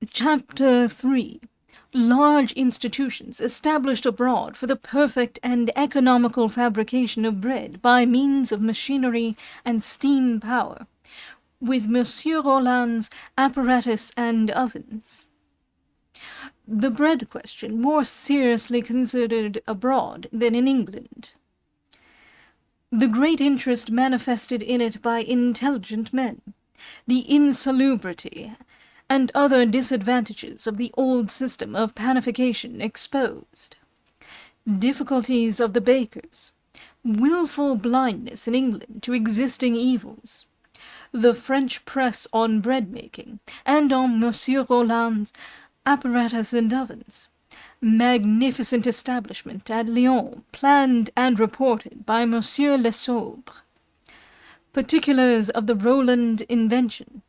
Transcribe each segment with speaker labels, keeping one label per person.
Speaker 1: Chapter 3. Large institutions established abroad for the perfect and economical fabrication of bread by means of machinery and steam power, with Monsieur Rolland's apparatus and ovens. The bread question more seriously considered abroad than in England. The great interest manifested in it by intelligent men, the insalubrity and other disadvantages of the old system of panification exposed, difficulties of the bakers, wilful blindness in England to existing evils, the French press on bread-making, and on Monsieur Rolland's apparatus and ovens, magnificent establishment at Lyons, planned and reported by Monsieur Le Sobre, particulars of the Roland invention.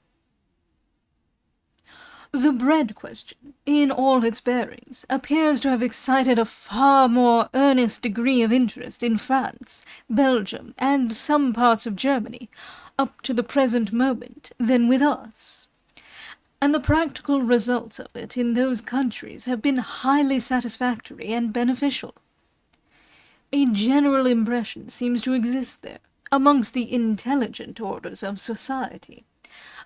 Speaker 1: The bread question, in all its bearings, appears to have excited a far more earnest degree of interest in France, Belgium, and some parts of Germany, up to the present moment, than with us. And the practical results of it in those countries have been highly satisfactory and beneficial. A general impression seems to exist there, amongst the intelligent orders of society,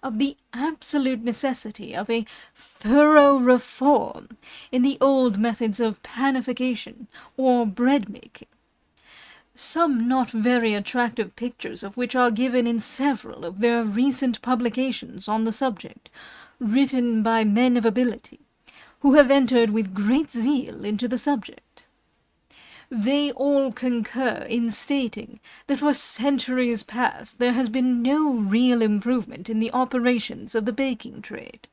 Speaker 1: of the absolute necessity of a thorough reform in the old methods of panification or bread-making, some not very attractive pictures of which are given in several of their recent publications on the subject, written by men of ability, who have entered with great zeal into the subject. They all concur in stating that for centuries past there has been no real improvement in the operations of the baking trade,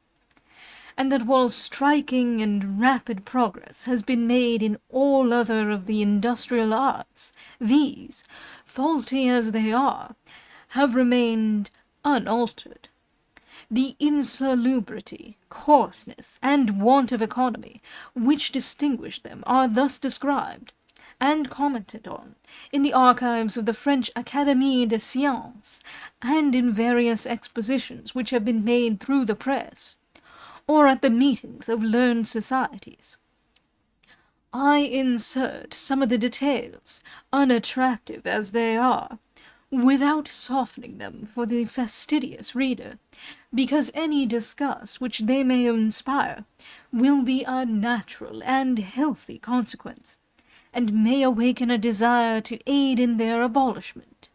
Speaker 1: and that while striking and rapid progress has been made in all other of the industrial arts, these, faulty as they are, have remained unaltered. The insalubrity, coarseness, and want of economy which distinguish them are thus described and commented on in the archives of the French Académie des Sciences, and in various expositions which have been made through the press, or at the meetings of learned societies. I insert some of the details, unattractive as they are, without softening them for the fastidious reader, because any disgust which they may inspire will be a natural and healthy consequence, and may awaken a desire to aid in their abolishment.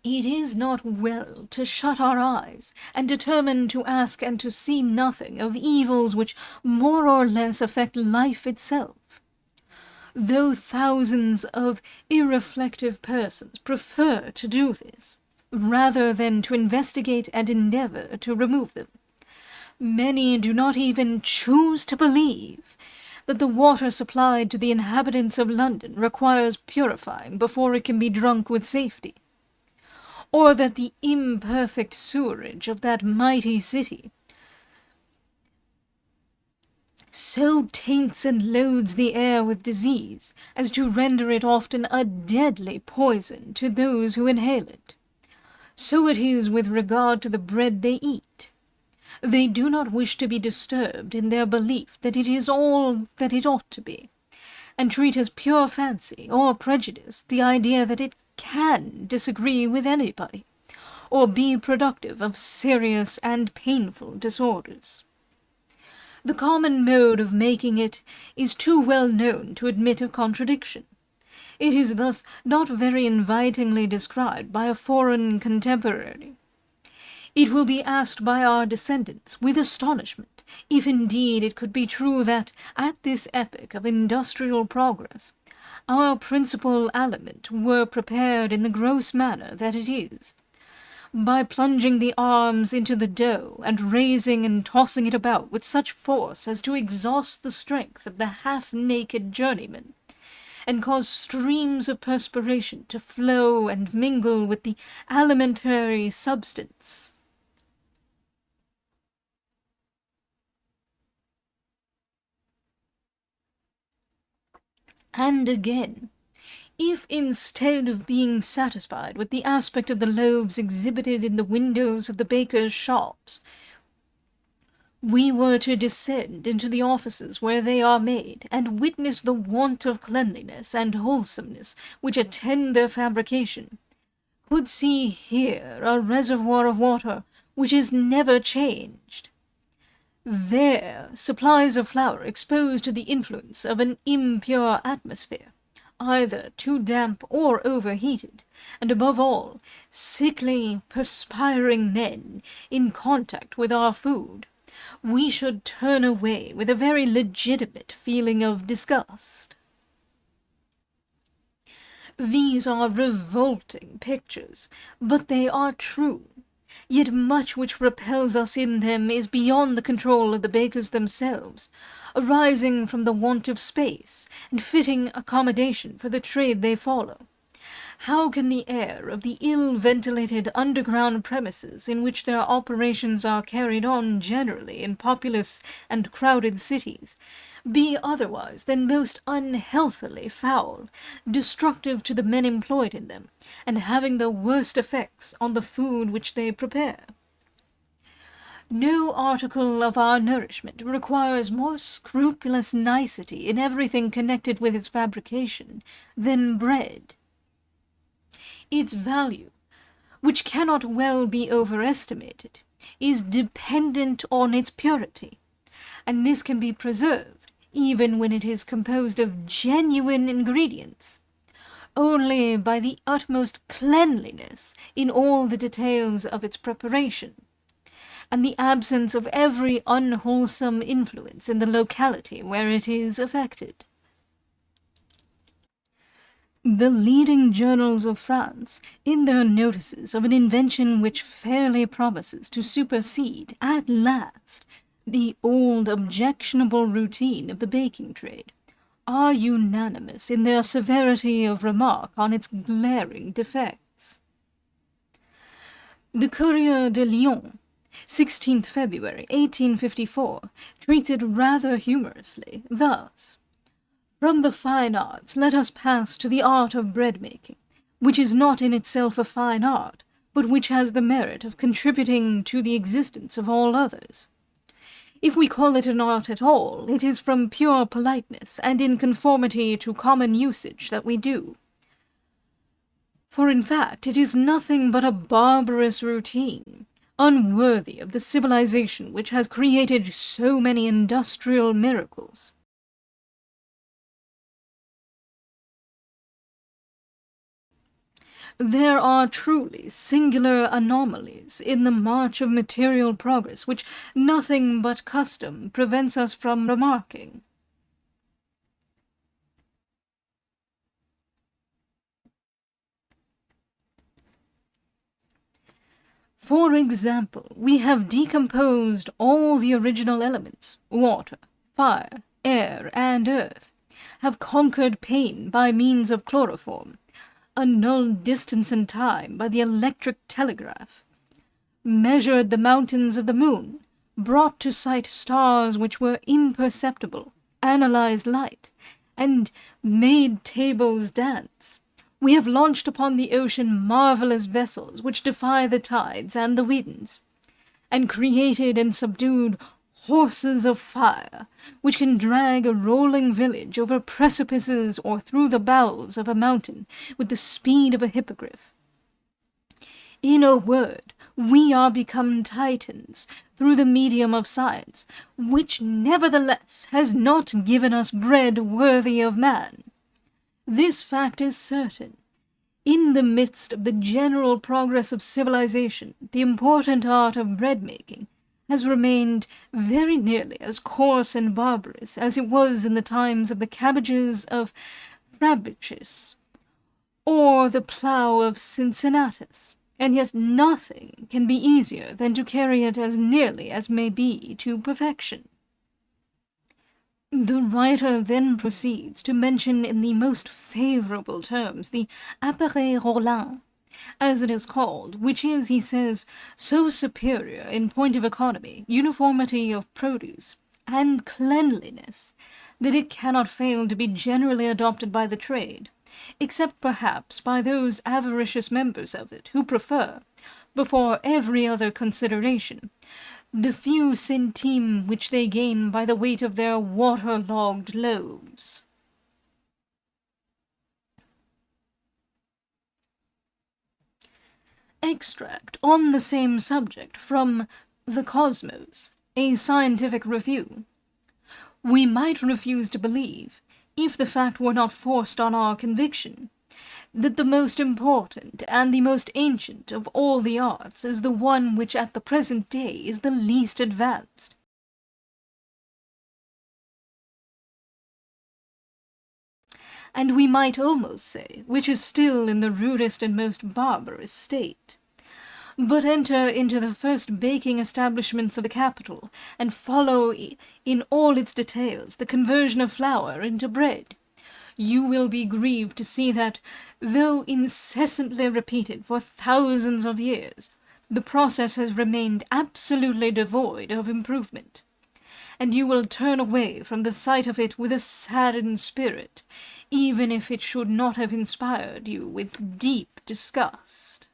Speaker 1: It is not well to shut our eyes, and determine to ask and to see nothing of evils which more or less affect life itself. Though thousands of irreflective persons prefer to do this, rather than to investigate and endeavour to remove them, many do not even choose to believe that the water supplied to the inhabitants of London requires purifying before it can be drunk with safety, or that the imperfect sewerage of that mighty city so taints and loads the air with disease as to render it often a deadly poison to those who inhale it. So it is with regard to the bread they eat. They do not wish to be disturbed in their belief that it is all that it ought to be, and treat as pure fancy or prejudice the idea that it can disagree with anybody, or be productive of serious and painful disorders. The common mode of making it is too well known to admit of contradiction. It is thus not very invitingly described by a foreign contemporary. It will be asked by our descendants, with astonishment, if indeed it could be true that, at this epoch of industrial progress, our principal aliment were prepared in the gross manner that it is, by plunging the arms into the dough, and raising and tossing it about with such force as to exhaust the strength of the half-naked journeyman, and cause streams of perspiration to flow and mingle with the alimentary substance. And again, If instead of being satisfied with the aspect of the loaves exhibited in the windows of the bakers' shops, we were to descend into the offices where they are made, and witness the want of cleanliness and wholesomeness which attend their fabrication, could see here a reservoir of water which is never changed, there supplies of flour exposed to the influence of an impure atmosphere, either too damp or overheated, and above all, sickly, perspiring men in contact with our food, we should turn away with a very legitimate feeling of disgust. These are revolting pictures, but they are true. Yet much which repels us in them is beyond the control of the bakers themselves, arising from the want of space and fitting accommodation for the trade they follow. How can the air of the ill-ventilated underground premises in which their operations are carried on generally in populous and crowded cities be otherwise than most unhealthily foul, destructive to the men employed in them, and having the worst effects on the food which they prepare? No article of our nourishment requires more scrupulous nicety in everything connected with its fabrication than bread. Its value, which cannot well be overestimated, is dependent on its purity, and this can be preserved, even when it is composed of genuine ingredients, only by the utmost cleanliness in all the details of its preparation, and the absence of every unwholesome influence in the locality where it is effected. The leading journals of France, in their notices of an invention which fairly promises to supersede, at last, the old objectionable routine of the baking trade, are unanimous in their severity of remark on its glaring defects. The Courrier de Lyon, 16th February, 1854, treats it rather humorously, thus: "From the fine arts let us pass to the art of bread-making, which is not in itself a fine art, but which has the merit of contributing to the existence of all others. If we call it an art at all, it is from pure politeness and in conformity to common usage that we do. For in fact it is nothing but a barbarous routine, unworthy of the civilization which has created so many industrial miracles. There are truly singular anomalies in the march of material progress which nothing but custom prevents us from remarking. For example, we have decomposed all the original elements, water, fire, air, and earth, have conquered pain by means of chloroform, annulled distance and time by the electric telegraph, measured the mountains of the moon, brought to sight stars which were imperceptible, analyzed light, and made tables dance. We have launched upon the ocean marvelous vessels which defy the tides and the winds, and created and subdued horses of fire, which can drag a rolling village over precipices or through the bowels of a mountain with the speed of a hippogriff. In a word, we are become Titans through the medium of science, which nevertheless has not given us bread worthy of man. This fact is certain. In the midst of the general progress of civilization, the important art of bread-making has remained very nearly as coarse and barbarous as it was in the times of the cabbages of Fabricius, or the plough of Cincinnatus, and yet nothing can be easier than to carry it as nearly as may be to perfection. The writer then proceeds to mention in the most favourable terms the appareil roulant, as it is called, which is, he says, so superior in point of economy, uniformity of produce, and cleanliness, that it cannot fail to be generally adopted by the trade, except perhaps by those avaricious members of it who prefer, before every other consideration, the few centimes which they gain by the weight of their water-logged loaves. Extract on the same subject from The Cosmos, a scientific review. We might refuse to believe, if the fact were not forced on our conviction, that the most important and the most ancient of all the arts is the one which at the present day is the least advanced. And we might almost say, which is still in the rudest and most barbarous state. But enter into the first baking establishments of the capital, and follow in all its details the conversion of flour into bread. You will be grieved to see that, though incessantly repeated for thousands of years, the process has remained absolutely devoid of improvement. And you will turn away from the sight of it with a saddened spirit, even if it should not have inspired you with deep disgust.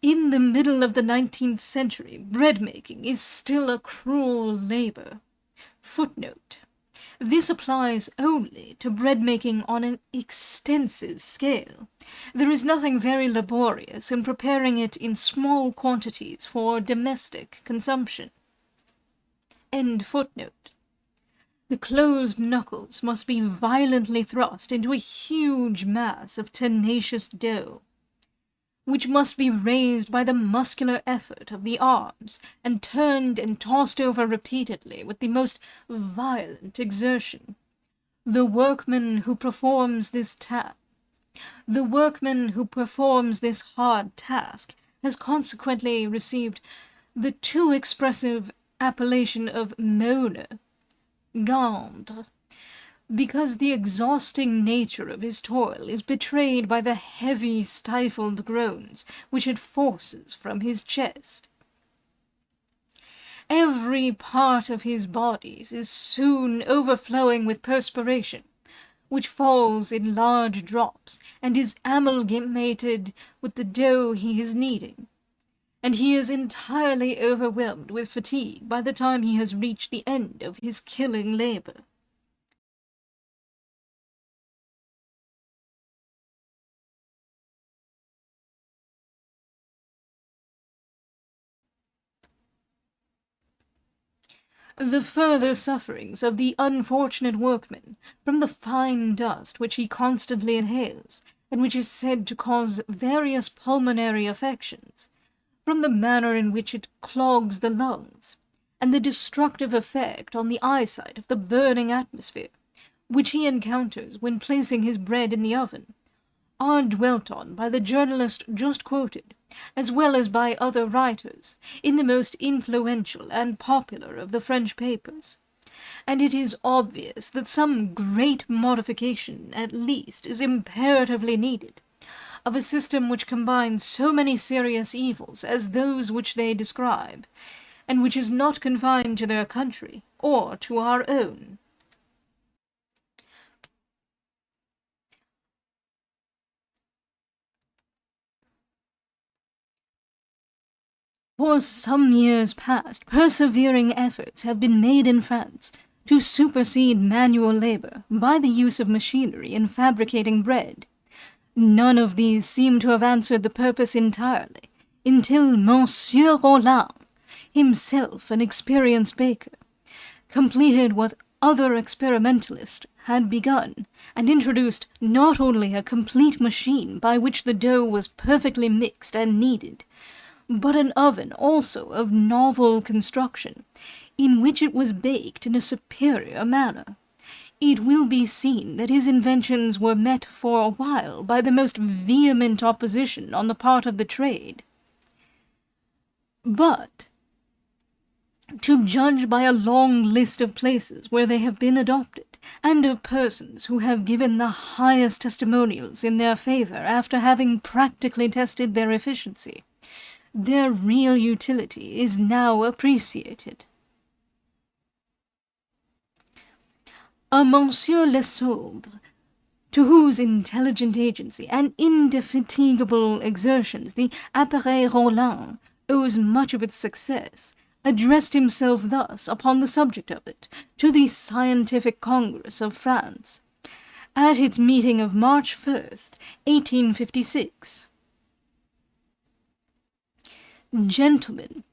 Speaker 1: In the middle of the 19th century, bread-making is still a cruel labor. Footnote. This applies only to bread-making on an extensive scale. There is nothing very laborious in preparing it in small quantities for domestic consumption. End footnote. The closed knuckles must be violently thrust into a huge mass of tenacious dough, which must be raised by the muscular effort of the arms, and turned and tossed over repeatedly with the most violent exertion. The workman who performs this hard task has consequently received the too expressive appellation of moaner, gendre, because the exhausting nature of his toil is betrayed by the heavy stifled groans which it forces from his chest. Every part of his body is soon overflowing with perspiration, which falls in large drops and is amalgamated with the dough he is kneading, and he is entirely overwhelmed with fatigue by the time he has reached the end of his killing labor. The further sufferings of the unfortunate workman from the fine dust which he constantly inhales, and which is said to cause various pulmonary affections, from the manner in which it clogs the lungs, and the destructive effect on the eyesight of the burning atmosphere, which he encounters when placing his bread in the oven, are dwelt on by the journalist just quoted, as well as by other writers, in the most influential and popular of the French papers, and it is obvious that some great modification, at least, is imperatively needed, of a system which combines so many serious evils as those which they describe, and which is not confined to their country, or to our own. For some years past, persevering efforts have been made in France to supersede manual labor by the use of machinery in fabricating bread. None of these seem to have answered the purpose entirely, until Monsieur Rollin, himself an experienced baker, completed what other experimentalists had begun, and introduced not only a complete machine by which the dough was perfectly mixed and kneaded, but an oven also of novel construction, in which it was baked in a superior manner. It will be seen that his inventions were met for a while by the most vehement opposition on the part of the trade. But, to judge by a long list of places where they have been adopted, and of persons who have given the highest testimonials in their favour after having practically tested their efficiency, their real utility is now appreciated. A Monsieur Lesobre, to whose intelligent agency and indefatigable exertions the appareil roulant owes much of its success, addressed himself thus upon the subject of it to the Scientific Congress of France, at its meeting of March 1st, 1856. Gentlemen,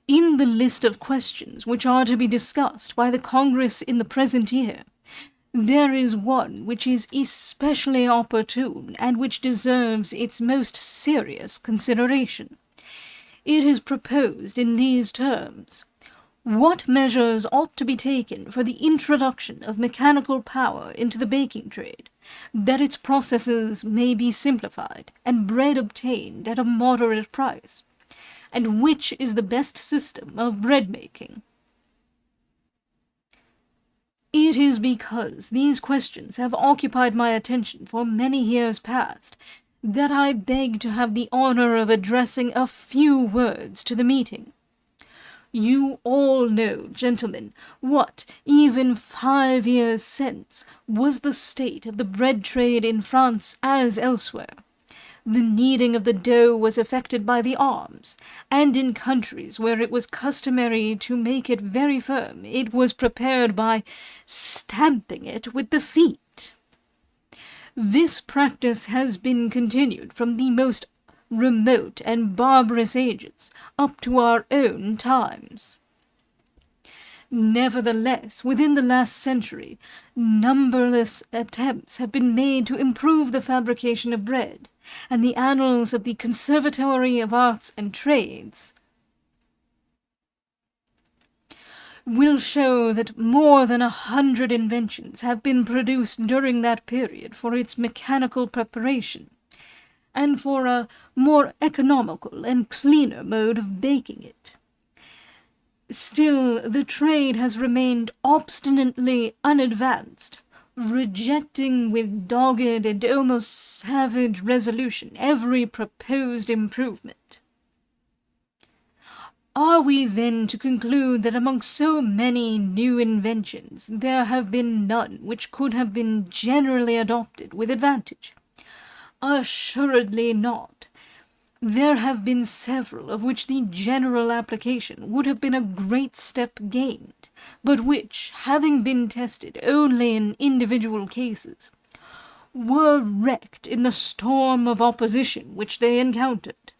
Speaker 1: in the list of questions which are to be discussed by the Congress in the present year, there is one which is especially opportune and which deserves its most serious consideration. It is proposed in these terms: what measures ought to be taken for the introduction of mechanical power into the baking trade, that its processes may be simplified and bread obtained at a moderate price, and which is the best system of bread-making? It is because these questions have occupied my attention for many years past that I beg to have the honor of addressing a few words to the meeting. You all know, gentlemen, what, even 5 years since, was the state of the bread trade in France as elsewhere. The kneading of the dough was effected by the arms, and in countries where it was customary to make it very firm, it was prepared by stamping it with the feet. This practice has been continued from the most remote and barbarous ages up to our own times. Nevertheless, within the last century, numberless attempts have been made to improve the fabrication of bread, and the annals of the Conservatory of Arts and Trades will show that more than 100 inventions have been produced during that period for its mechanical preparation, and for a more economical and cleaner mode of baking it. Still, the trade has remained obstinately unadvanced, rejecting with dogged and almost savage resolution every proposed improvement. Are we then to conclude that among so many new inventions there have been none which could have been generally adopted with advantage? Assuredly not. There have been several of which the general application would have been a great step gained, but which, having been tested only in individual cases, were wrecked in the storm of opposition which they encountered.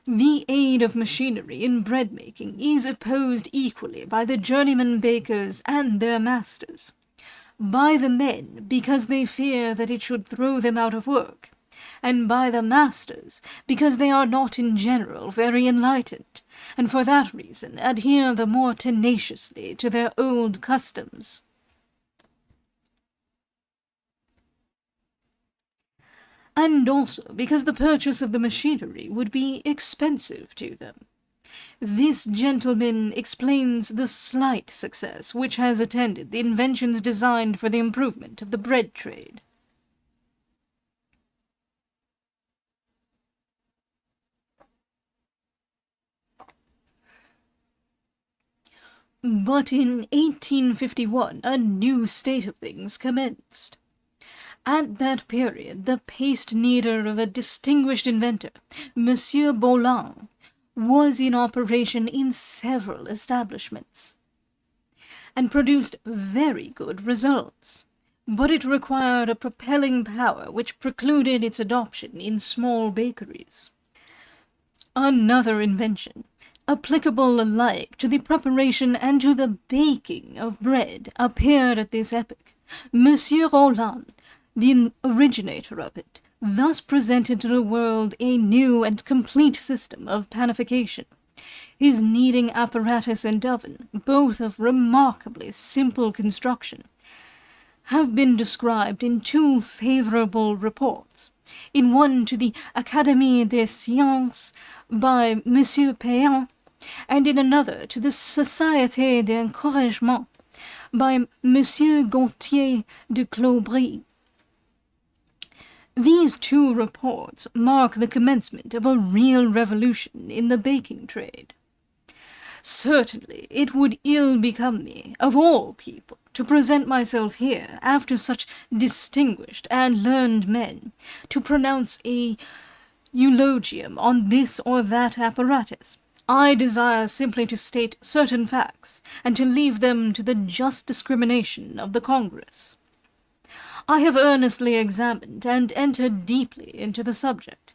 Speaker 1: The aid of machinery in bread-making is opposed equally by the journeyman bakers and their masters. By the men, because they fear that it should throw them out of work, and by the masters, because they are not in general very enlightened, and for that reason adhere the more tenaciously to their old customs. And also because the purchase of the machinery would be expensive to them. This, gentleman, explains the slight success which has attended the inventions designed for the improvement of the bread trade. But in 1851 a new state of things commenced. At that period the paste kneader of a distinguished inventor, Monsieur Bolin, was in operation in several establishments, and produced very good results, but it required a propelling power which precluded its adoption in small bakeries. Another invention, applicable alike to the preparation and to the baking of bread, appeared at this epoch. Monsieur Roland, the originator of it, thus presented to the world a new and complete system of panification. His kneading apparatus and oven, both of remarkably simple construction, have been described in 2 favourable reports, in one to the Académie des Sciences by Monsieur Payan, and in another to the Société d'Encouragement by Monsieur Gaultier de Clobry. These 2 reports mark the commencement of a real revolution in the baking trade. Certainly it would ill become me, of all people, to present myself here after such distinguished and learned men, to pronounce a eulogium on this or that apparatus. I desire simply to state certain facts, and to leave them to the just discrimination of the Congress. I have earnestly examined and entered deeply into the subject,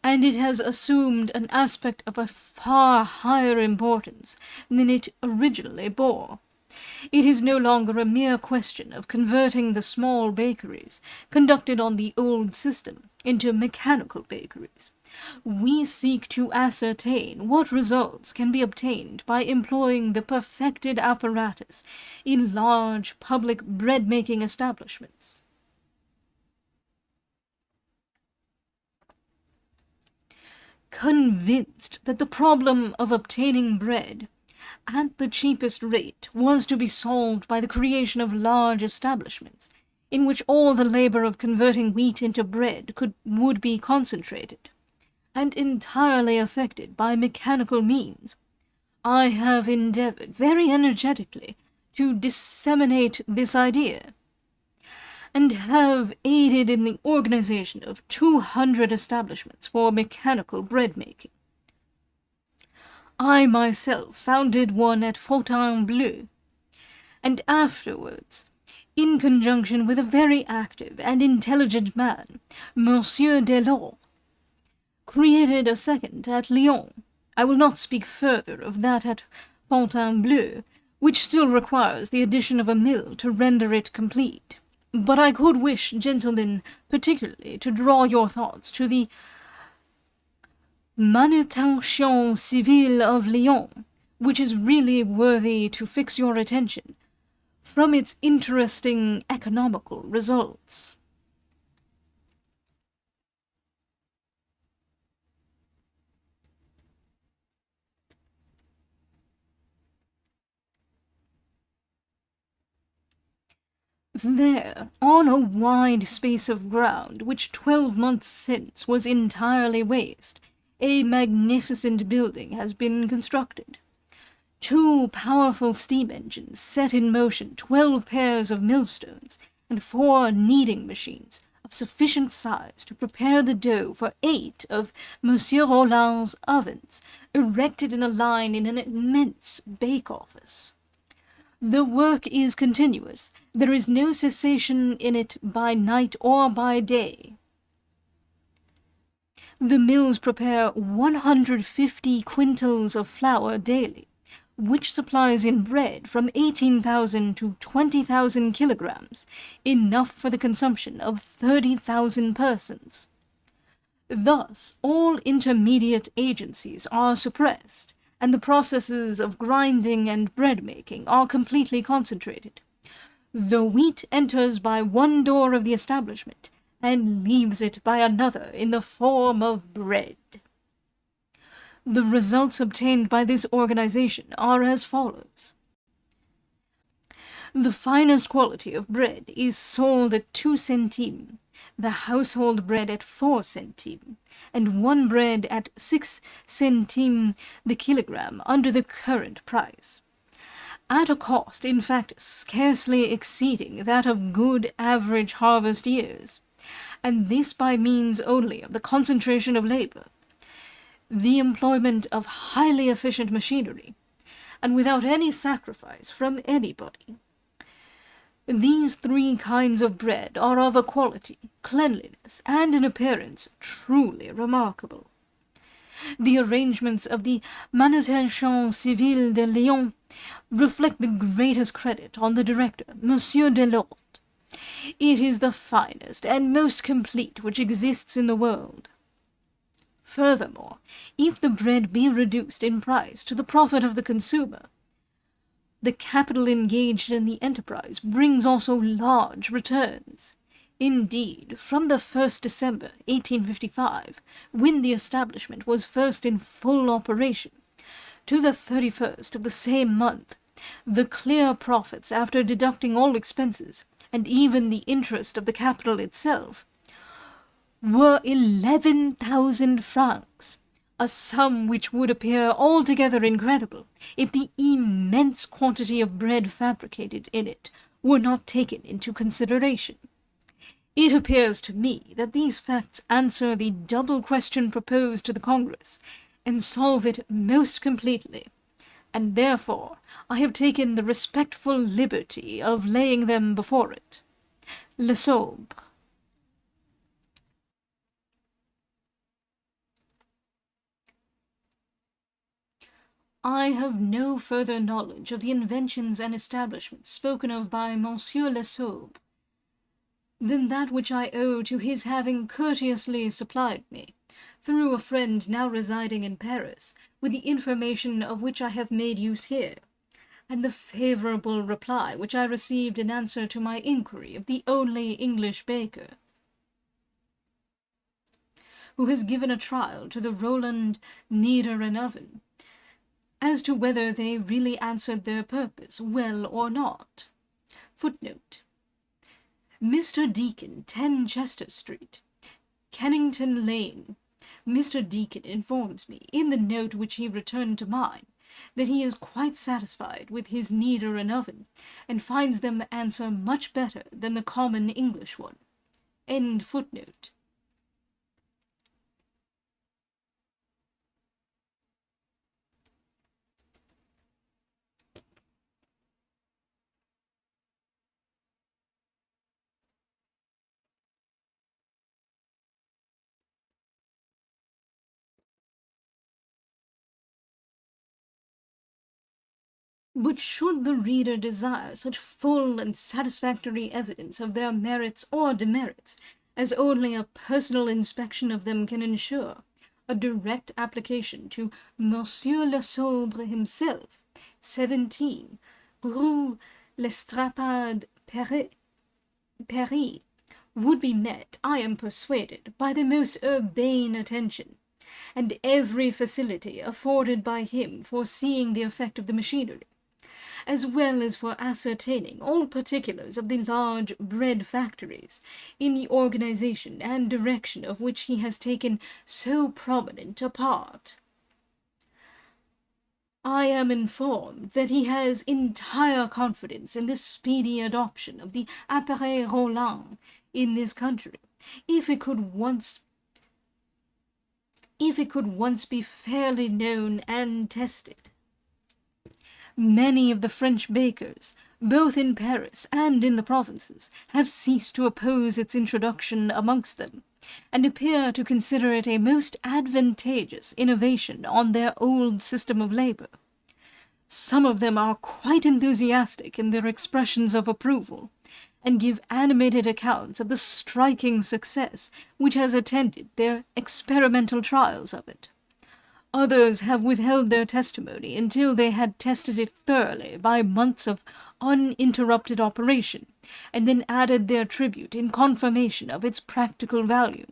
Speaker 1: and it has assumed an aspect of a far higher importance than it originally bore. It is no longer a mere question of converting the small bakeries, conducted on the old system, into mechanical bakeries. We seek to ascertain what results can be obtained by employing the perfected apparatus in large public bread-making establishments. Convinced that the problem of obtaining bread at the cheapest rate was to be solved by the creation of large establishments, in which all the labour of converting wheat into bread would be concentrated, and entirely effected by mechanical means, I have endeavoured very energetically to disseminate this idea, and have aided in the organization of 200 establishments for mechanical bread-making. I myself founded one at Fontainebleau, and afterwards, in conjunction with a very active and intelligent man, Monsieur Delors, created a second at Lyons. I will not speak further of that at Fontainebleau, which still requires the addition of a mill to render it complete. But I could wish, gentlemen, particularly to draw your thoughts to the manutention civile of Lyons, which is really worthy to fix your attention, from its interesting economical results. There, on a wide space of ground which 12 months since was entirely waste, a magnificent building has been constructed. 2 powerful steam engines set in motion 12 pairs of millstones and 4 kneading machines of sufficient size to prepare the dough for 8 of Monsieur Rolland's ovens, erected in a line in an immense bake-office. The work is continuous. There is no cessation in it by night or by day. The mills prepare 150 quintals of flour daily, which supplies in bread from 18,000 to 20,000 kilograms, enough for the consumption of 30,000 persons. Thus, all intermediate agencies are suppressed, and the processes of grinding and bread-making are completely concentrated. The wheat enters by one door of the establishment, and leaves it by another in the form of bread. The results obtained by this organization are as follows. The finest quality of bread is sold at 2 centimes, the household bread at 4 centimes, and one bread at 6 centimes the kilogram under the current price, at a cost, in fact, scarcely exceeding that of good average harvest years, and this by means only of the concentration of labour, the employment of highly efficient machinery, and without any sacrifice from anybody. These 3 kinds of bread are of a quality, cleanliness, and an appearance truly remarkable. The arrangements of the manutention civile de Lyons reflect the greatest credit on the director, Monsieur Delors. It is the finest and most complete which exists in the world. Furthermore, if the bread be reduced in price to the profit of the consumer, the capital engaged in the enterprise brings also large returns. Indeed, from the 1st December, 1855, when the establishment was first in full operation, to the 31st of the same month, the clear profits, after deducting all expenses, and even the interest of the capital itself, were 11,000 francs, a sum which would appear altogether incredible if the immense quantity of bread fabricated in it were not taken into consideration. It appears to me that these facts answer the double question proposed to the Congress, and solve it most completely, and therefore I have taken the respectful liberty of laying them before it. Le Sobre. I have no further knowledge of the inventions and establishments spoken of by Monsieur Le Sobre than that which I owe to his having courteously supplied me, through a friend now residing in Paris, with the information of which I have made use here, and the favourable reply which I received in answer to my inquiry of the only English baker who has given a trial to the Roland kneader and oven, as to whether they really answered their purpose well or not. Footnote: Mr. Deacon, 10 Chester Street, Kennington Lane. Mr. Deacon informs me, in the note which he returned to mine, that he is quite satisfied with his kneader and oven, and finds them answer much better than the common English one. End footnote. But should the reader desire such full and satisfactory evidence of their merits or demerits as only a personal inspection of them can ensure, a direct application to Monsieur Le Sobre himself, 17, Rue l'Estrapade, Paris, would be met, I am persuaded, by the most urbane attention, and every facility afforded by him for seeing the effect of the machinery, as well as for ascertaining all particulars of the large bread factories, in the organization and direction of which he has taken so prominent a part. I am informed that he has entire confidence in the speedy adoption of the appareil roulant in this country, if it could once be fairly known and tested. Many of the French bakers, both in Paris and in the provinces, have ceased to oppose its introduction amongst them, and appear to consider it a most advantageous innovation on their old system of labour. Some of them are quite enthusiastic in their expressions of approval, and give animated accounts of the striking success which has attended their experimental trials of it. Others have withheld their testimony until they had tested it thoroughly by months of uninterrupted operation, and then added their tribute in confirmation of its practical value.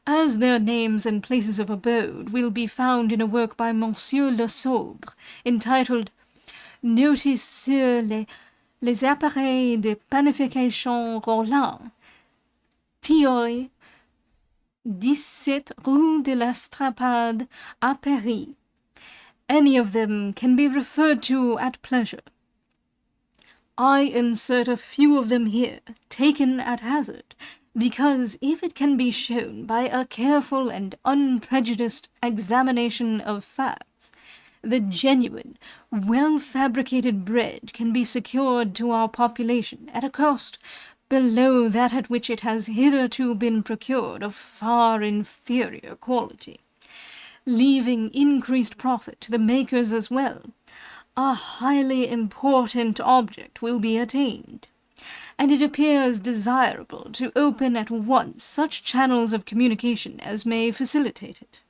Speaker 1: As their names and places of abode will be found in a work by Monsieur Le Sobre, entitled Notice sur les appareils de panification Roland, Théorie, 17 Rue de l'Estrapade à Paris. Any of them can be referred to at pleasure. I insert a few of them here, taken at hazard, because if it can be shown by a careful and unprejudiced examination of facts, the genuine, well-fabricated bread can be secured to our population at a cost below that at which it has hitherto been procured of far inferior quality, leaving increased profit to the makers as well, a highly important object will be attained, and it appears desirable to open at once such channels of communication as may facilitate it.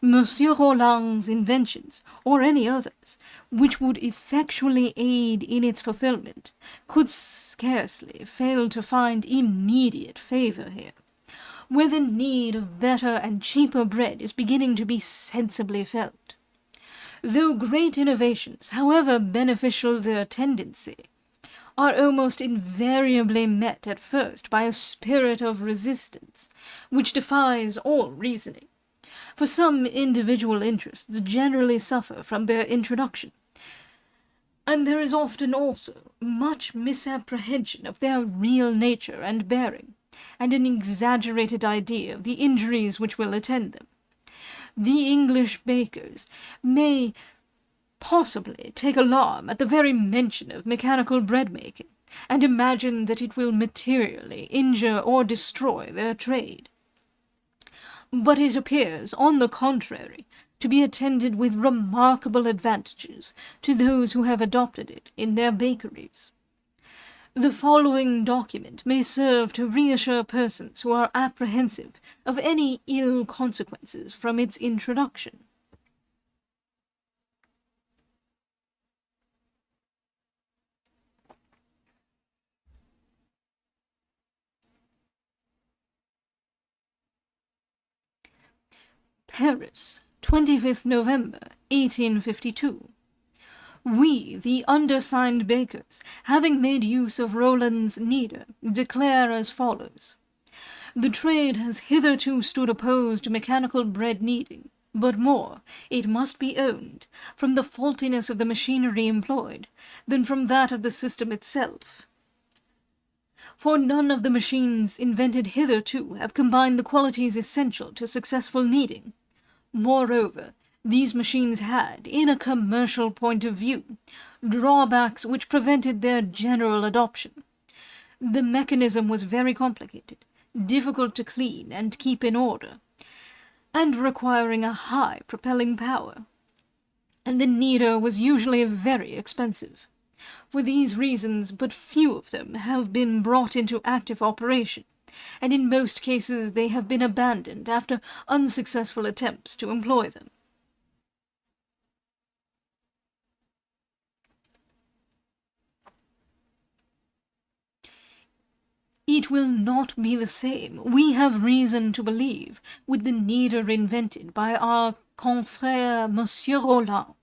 Speaker 1: Monsieur Roland's inventions, or any others, which would effectually aid in its fulfilment, could scarcely fail to find immediate favour here, where the need of better and cheaper bread is beginning to be sensibly felt. Though great innovations, however beneficial their tendency, are almost invariably met at first by a spirit of resistance, which defies all reasoning, For some individual interests generally suffer from their introduction, and there is often also much misapprehension of their real nature and bearing, and an exaggerated idea of the injuries which will attend them. The English bakers may possibly take alarm at the very mention of mechanical bread-making, and imagine that it will materially injure or destroy their trade. But it appears, on the contrary, to be attended with remarkable advantages to those who have adopted it in their bakeries. The following document may serve to reassure persons who are apprehensive of any ill consequences from its introduction. Paris, 25th November, 1852. We, the undersigned bakers, having made use of Roland's kneader, declare as follows. The trade has hitherto stood opposed to mechanical bread kneading, but more, it must be owned, from the faultiness of the machinery employed, than from that of the system itself. For none of the machines invented hitherto have combined the qualities essential to successful kneading. Moreover, these machines had, in a commercial point of view, drawbacks which prevented their general adoption. The mechanism was very complicated, difficult to clean and keep in order, and requiring a high propelling power, and the kneader was usually very expensive. For these reasons, but few of them have been brought into active operation, and in most cases they have been abandoned after unsuccessful attempts to employ them. It will not be the same, we have reason to believe, with the kneader invented by our confrère Monsieur Roland,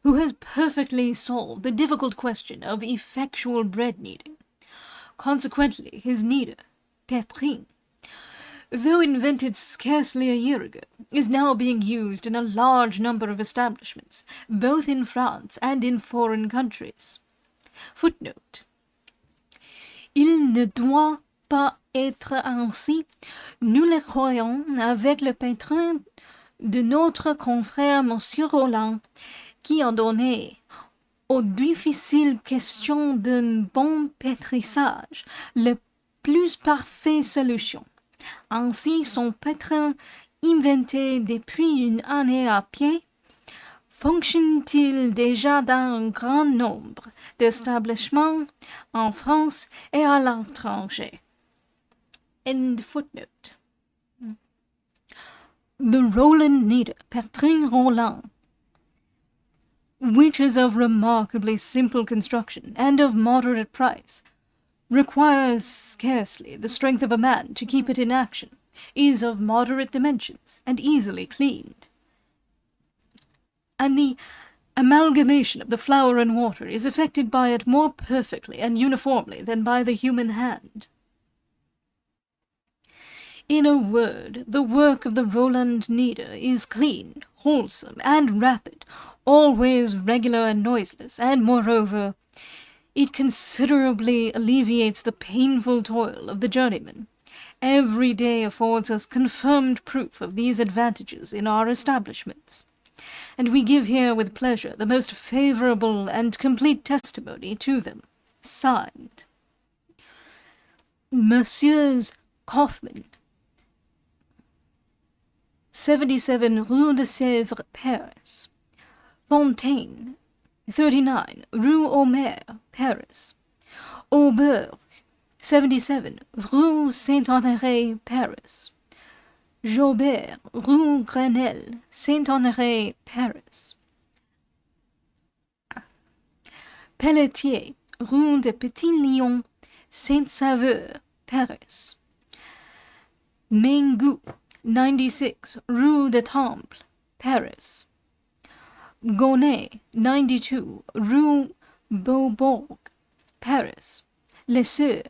Speaker 1: who has perfectly solved the difficult question of effectual bread kneading. Consequently, his kneader, Pétrin, though invented scarcely a year ago, is now being used in a large number of establishments, both in France and in foreign countries. Footnote. Il ne doit pas être ainsi, nous le croyons avec le pétrin de notre confrère Monsieur Roland, qui a donné aux difficiles questions d'un bon pétrissage les plus parfaites solutions. Ainsi, son pétrin, inventé depuis une année à pied, fonctionne-t-il déjà dans un grand nombre d'établissements en France et à l'étranger. End footnote. The Roland kneader, Pétrin Roland, which is of remarkably simple construction and of moderate price, requires scarcely the strength of a man to keep it in action, is of moderate dimensions, and easily cleaned. And the amalgamation of the flour and water is effected by it more perfectly and uniformly than by the human hand. In a word, the work of the Roland kneader is clean, wholesome, and rapid, always regular and noiseless, and, moreover, it considerably alleviates the painful toil of the journeyman. Every day affords us confirmed proof of these advantages in our establishments, and we give here with pleasure the most favourable and complete testimony to them. Signed, Messieurs Kaufmann, 77 Rue de Sèvres, Paris. Fontaine, 39 Rue Omer, Paris. Auberg, 77 Rue Saint-Honoré, Paris. Jaubert, Rue Grenelle, Saint-Honoré, Paris. Pelletier, Rue des Petits Lions, Saint-Sauveur, Paris. Mengout, 96 Rue des Temples, Paris. Gonnet, 92 Rue Beaubourg, Paris. Lesseur,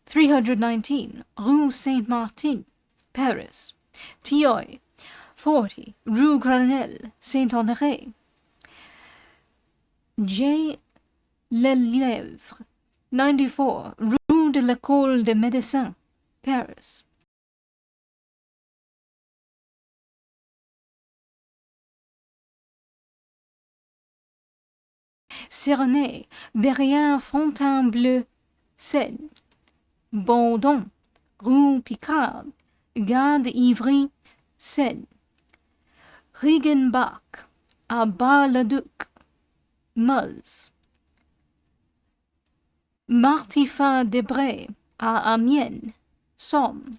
Speaker 1: 319 Rue Saint-Martin, Paris. Tioy, 40, Rue Granelle, Saint-Honoré. J. Lelièvre, 94, Rue de l'École des Médecins, Paris. Cernay, derrière Fontainebleau, Seine. Bondon, Rue Picard, Gare d'Ivry, Seine. Riegenbach, à Bar-le-Duc, Meuse. Martifat-Desbrès, à Amiens, Somme.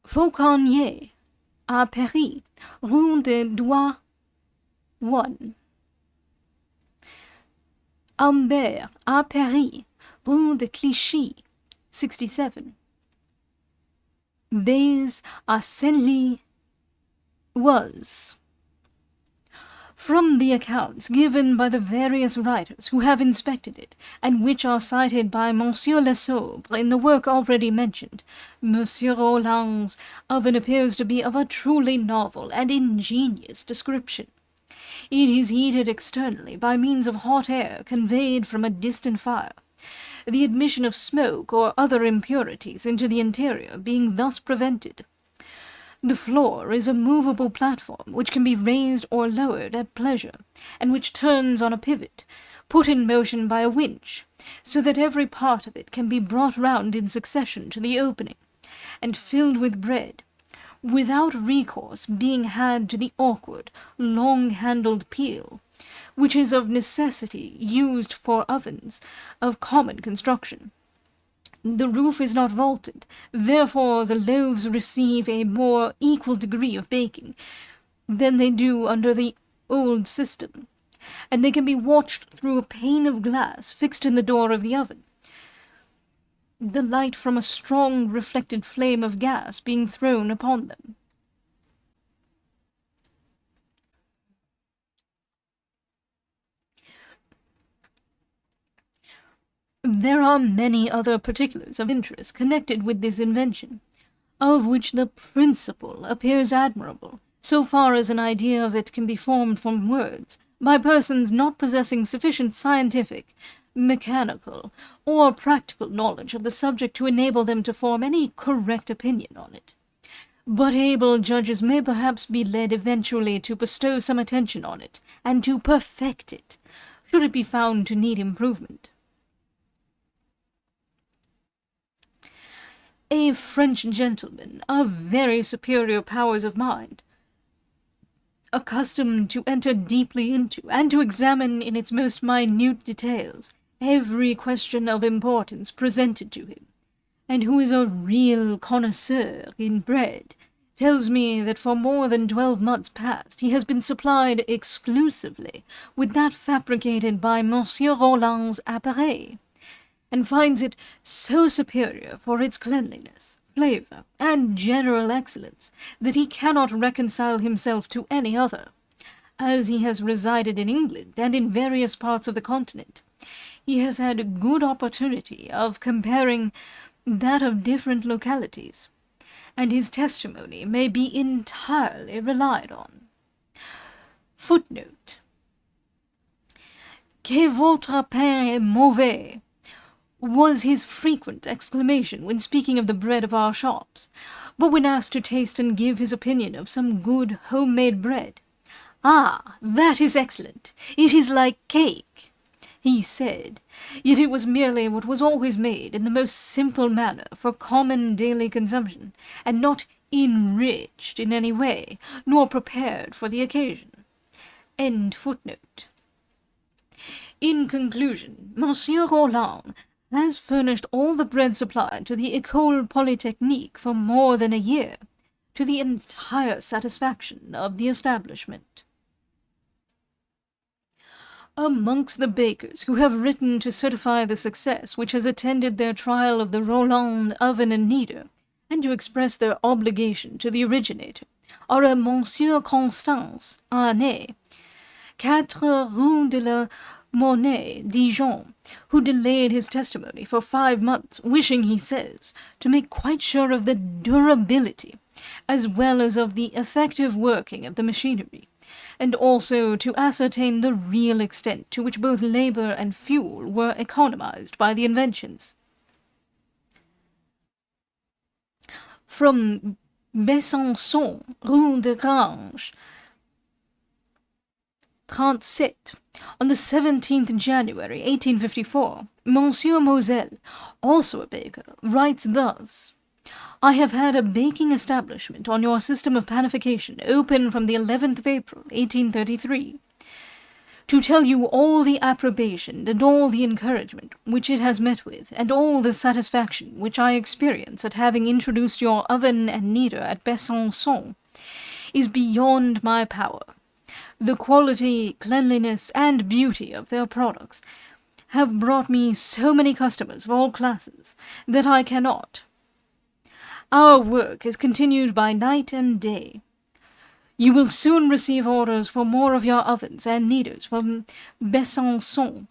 Speaker 1: Fauconnier, à Paris, rue de Douai 1. Humbert, à Paris, rue de Clichy, 67. Bays, à Senlis, was. From the accounts given by the various writers who have inspected it, and which are cited by Monsieur Le Sobre in the work already mentioned, Monsieur Rolland's oven appears to be of a truly novel and ingenious description. It is heated externally by means of hot air conveyed from a distant fire, the admission of smoke or other impurities into the interior being thus prevented. The floor is a movable platform which can be raised or lowered at pleasure, and which turns on a pivot, put in motion by a winch, so that every part of it can be brought round in succession to the opening, and filled with bread, without recourse being had to the awkward, long-handled peel, which is of necessity used for ovens of common construction. The roof is not vaulted, therefore the loaves receive a more equal degree of baking than they do under the old system, and they can be watched through a pane of glass fixed in the door of the oven, the light from a strong reflected flame of gas being thrown upon them. There are many other particulars of interest connected with this invention, of which the principal appears admirable, so far as an idea of it can be formed from words, by persons not possessing sufficient scientific, mechanical, or practical knowledge of the subject to enable them to form any correct opinion on it. But able judges may perhaps be led eventually to bestow some attention on it, and to perfect it, should it be found to need improvement. A French gentleman of very superior powers of mind, accustomed to enter deeply into, and to examine in its most minute details, every question of importance presented to him, and who is a real connoisseur in bread, tells me that for more than 12 months past he has been supplied exclusively with that fabricated by Monsieur Rolland's appareil, and finds it so superior for its cleanliness, flavour, and general excellence, that he cannot reconcile himself to any other. As he has resided in England and in various parts of the continent, he has had good opportunity of comparing that of different localities, and his testimony may be entirely relied on. Footnote: Que votre pain est mauvais was his frequent exclamation when speaking of the bread of our shops, but when asked to taste and give his opinion of some good home-made bread, "Ah, that is excellent! It is like cake," he said, yet it was merely what was always made in the most simple manner for common daily consumption, and not enriched in any way, nor prepared for the occasion. End footnote. In conclusion, Monsieur Rolland has furnished all the bread supplied to the École Polytechnique for more than a year, to the entire satisfaction of the establishment. Amongst the bakers who have written to certify the success which has attended their trial of the Rolland oven and kneader, and to express their obligation to the originator, are a Monsieur Constance, Annay, 4 rue de la Monet Dijon, who delayed his testimony for 5 months, wishing, he says, to make quite sure of the durability, as well as of the effective working of the machinery, and also to ascertain the real extent to which both labour and fuel were economized by the inventions. From Besançon, Rue de Grange, 37, on the 17th January 1854, Monsieur Moselle, also a baker, writes thus: I have had a baking establishment on your system of panification open from the 11th of April, 1833. To tell you all the approbation and all the encouragement which it has met with, and all the satisfaction which I experience at having introduced your oven and kneader at Besançon, is beyond my power. The quality, cleanliness, and beauty of their products have brought me so many customers of all classes that I cannot. Our work is continued by night and day. You will soon receive orders for more of your ovens and kneaders from Besançon,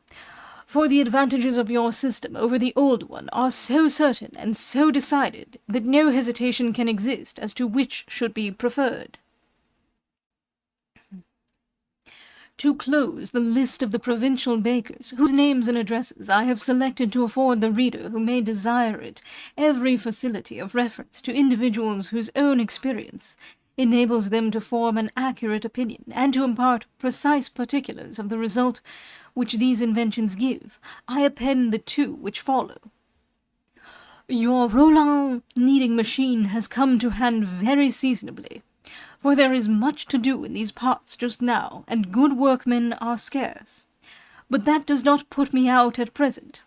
Speaker 1: for the advantages of your system over the old one are so certain and so decided that no hesitation can exist as to which should be preferred. To close the list of the provincial bakers, whose names and addresses I have selected to afford the reader who may desire it every facility of reference to individuals whose own experience enables them to form an accurate opinion, and to impart precise particulars of the result which these inventions give, I append the 2 which follow. Your Roland kneading machine has come to hand very seasonably, for there is much to do in these parts just now, and good workmen are scarce. But that does not put me out at present,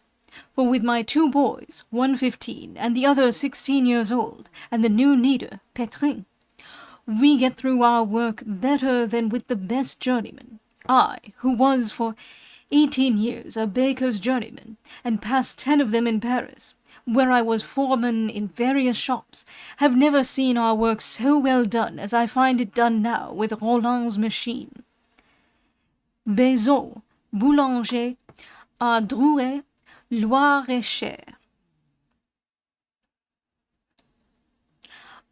Speaker 1: for with my 2 boys, one 15 and the other 16 years old, and the new kneader, Petrin, we get through our work better than with the best journeyman. I, who was for 18 years a baker's journeyman, and passed 10 of them in Paris, where I was foreman in various shops, have never seen our work so well done as I find it done now with Roland's machine. Bézot, boulanger, à Drouet, Loire-et-Cher.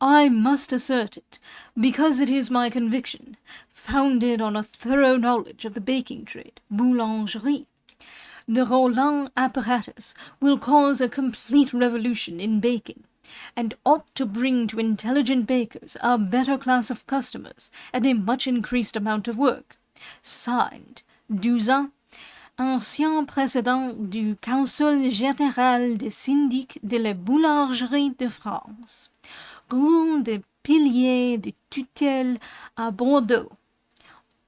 Speaker 1: I must assert it, because it is my conviction, founded on a thorough knowledge of the baking trade, boulangerie. The Roland apparatus will cause a complete revolution in baking, and ought to bring to intelligent bakers a better class of customers and a much increased amount of work. Signed, Duzin, ancien président du Council général des syndics de la boulangerie de France, Rue des Piliers de Tutelle à Bordeaux,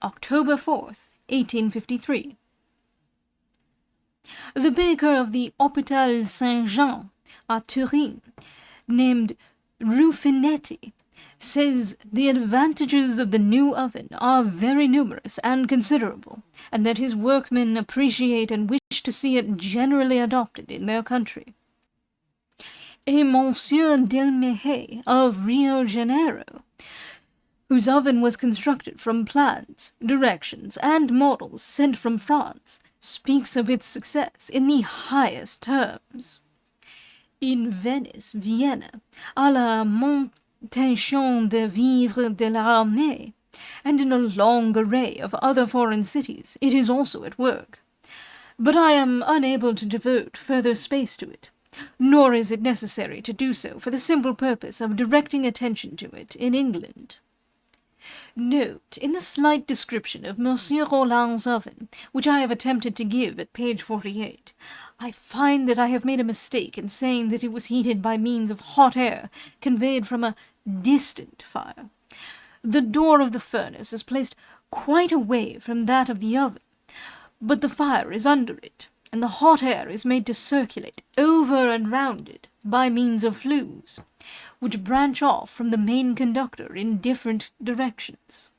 Speaker 1: October 4th, 1853. The baker of the Hôpital Saint-Jean at Turin, named Ruffinetti, says the advantages of the new oven are very numerous and considerable, and that his workmen appreciate and wish to see it generally adopted in their country. A Monsieur Delmehe of Rio Janeiro, whose oven was constructed from plans, directions, and models sent from France, speaks of its success in the highest terms. In Venice, Vienna, à la Montation de Vivre de l'Armée, and in a long array of other foreign cities, it is also at work. But I am unable to devote further space to it, nor is it necessary to do so for the simple purpose of directing attention to it in England. Note, in the slight description of Monsieur Roland's oven, which I have attempted to give at page 48, I find that I have made a mistake in saying that it was heated by means of hot air conveyed from a distant fire. The door of the furnace is placed quite away from that of the oven, but the fire is under it, and the hot air is made to circulate over and round it by means of flues, which branch off from the main conductor in different directions.